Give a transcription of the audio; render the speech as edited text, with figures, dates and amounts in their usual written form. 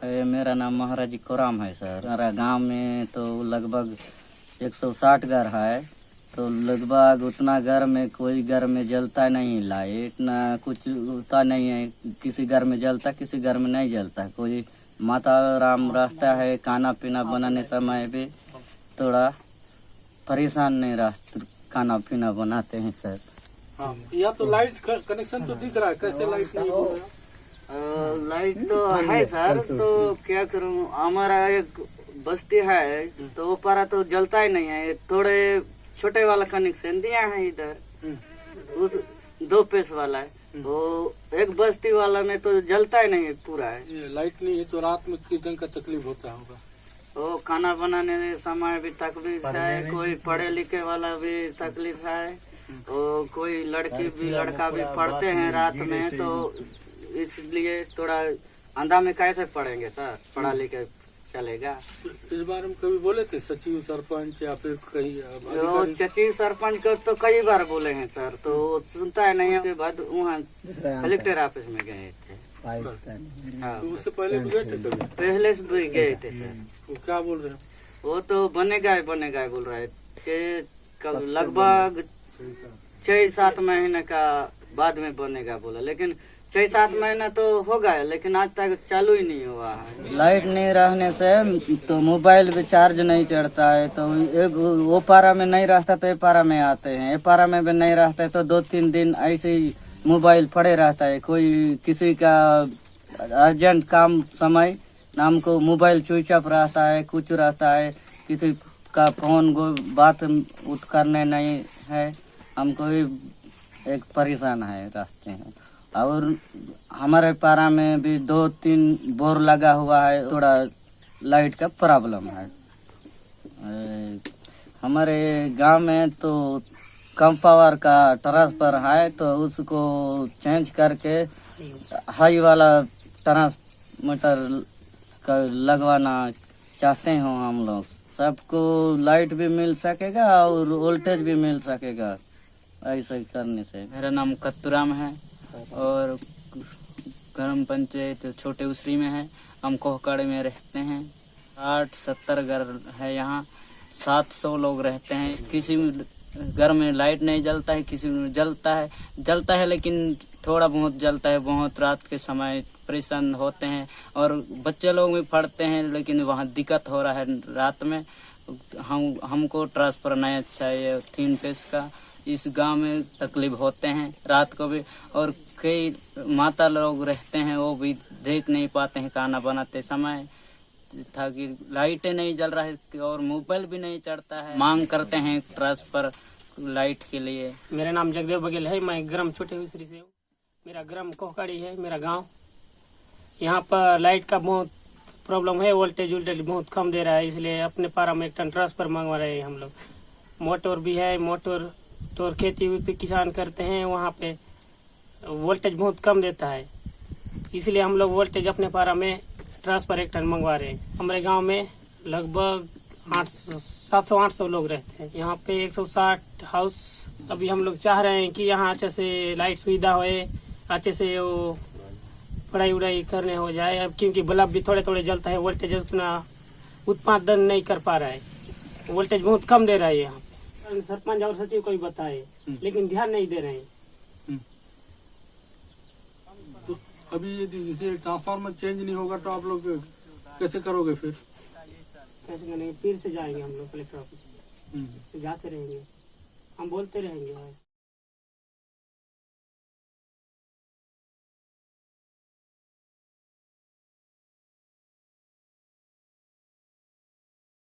मेरा नाम महाराजी कोराम है सर। हमारा गांव में तो लगभग 160 घर है, तो लगभग उतना घर में कोई घर में जलता नहीं लाइट, ना कुछ होता नहीं है। किसी घर में जलता, किसी घर में नहीं जलता। कोई माता राम रहता है, खाना पीना बनाने समय भी थोड़ा परेशान नहीं रहते, खाना पीना बनाते हैं सर। हाँ, यहाँ तो लाइट कनेक्शन तो दिख रहा है, कैसे लाइट नहीं हो रहा? लाइट तो है सर, तो क्या करूं, हमारा एक बस्ती है तो वो पारा तो जलता ही नहीं है। थोड़े छोटे वाला कनेक्शन दिया है इधर, उस 2 पैस वाला है, वो एक बस्ती वाला में तो जलता ही नहीं है पूरा है। ये लाइट नहीं है तो रात में कितने का तकलीफ होता होगा? वो खाना बनाने समय भी तकलीफ है, कोई पढ़े लिखे वाला भी तकलीफ है, और कोई लड़की भी लड़का भी पढ़ते हैं रात में, तो इसलिए थोड़ा अंधा में कैसे पढ़ेंगे सर, पढ़ा लिखे चलेगा। इस बारे में कभी बोले थे सचिव सरपंच या फिर कहीं? सचिव सरपंच को तो कई बार बोले हैं सर, तो सुनता है नहीं। उसके बाद वहाँ कलेक्टर ऑफिस में गए थे। तो उससे पहले भी गए थे कभी? पहले से भी गए थे सर। वो क्या बोल रहे हैं? वो तो बनेगा ही बोल रहे थे। लगभग 6-7 महीने का बाद में बनेगा बोला, लेकिन 6-7 महीना तो हो गया, लेकिन आज तक चालू ही नहीं हुआ है। लाइट नहीं रहने से तो मोबाइल भी चार्ज नहीं चढ़ता है, तो एक वो पारा में नहीं रहता तो ये पारा में आते हैं, ये पारा में भी नहीं रहता है तो 2-3 दिन ऐसे ही मोबाइल पड़े रहता है। कोई किसी का अर्जेंट काम समय नाम को मोबाइल स्विच ऑफ रहता है, कुछ रहता है, किसी का फोन बात करने नहीं है। हमको एक परेशान है रास्ते हैं, और हमारे पारा में भी 2-3 बोर लगा हुआ है, थोड़ा लाइट का प्रॉब्लम है। हमारे गांव में तो कम पावर का ट्रांसफर है, तो उसको चेंज करके हाई वाला ट्रांसमीटर का लगवाना चाहते हैं हम लोग। सबको लाइट भी मिल सकेगा और वोल्टेज भी मिल सकेगा ऐसे करने से। मेरा नाम कत्तूराम है और ग्राम पंचायत छोटे उसरी में है। हम कोहकाड़े में रहते हैं। 60-70 घर है यहाँ, 700 लोग रहते हैं। किसी घर में लाइट नहीं जलता है, किसी में जलता है लेकिन थोड़ा बहुत जलता है। बहुत रात के समय परेशान होते हैं, और बच्चे लोग भी पढ़ते हैं, लेकिन वहाँ दिक्कत हो रहा है रात में। हमको ट्रांसफर नहीं चाहिए 3 पैस का। इस गांव में तकलीफ होते हैं रात को भी, और कई माता लोग रहते हैं, वो भी देख नहीं पाते हैं खाना बनाते समय, था कि लाइटें नहीं जल रहा है और मोबाइल भी नहीं चढ़ता है। मांग करते हैं ट्रांसफर लाइट के लिए। मेरा नाम जगदेव बघेल है, मैं ग्राम छोटे उसरी से हूँ। मेरा ग्राम कोहकाड़ी है मेरा गांव। यहाँ पर लाइट का बहुत प्रॉब्लम है, वोल्टेज बहुत कम दे रहा है, इसलिए अपने पारा में एक टन ट्रांसफर मंगवा रहे हैं हम लोग। मोटर भी है, मोटर तो खेती वेती किसान करते हैं, वहाँ पे वोल्टेज बहुत कम देता है, इसलिए हम लोग वोल्टेज अपने पारा में ट्रांसफर 1 टन मंगवा रहे हैं। हमारे गांव में लगभग 700-800 लोग रहते हैं। यहाँ पे 160 हाउस। अभी हम लोग चाह रहे हैं कि यहाँ अच्छे से लाइट सुविधा होए, अच्छे से वो पढ़ाई उड़ाई करने हो जाए। अब क्योंकि बल्ब भी थोड़े जलता है, वोल्टेज उतना उत्पादन नहीं कर पा रहा है, वोल्टेज बहुत कम दे रहा है यहाँ पे। सरपंच और सचिव को भी बताए, लेकिन ध्यान नहीं दे रहे हैं। तो अभी यदि जैसे ट्रांसफार्मर चेंज नहीं होगा तो आप लोग कैसे करोगे फिर? कैसे करेंगे? फिर से जाएंगे हम लोग कलेक्टर ऑफिस में, जाते रहेंगे, हम बोलते रहेंगे।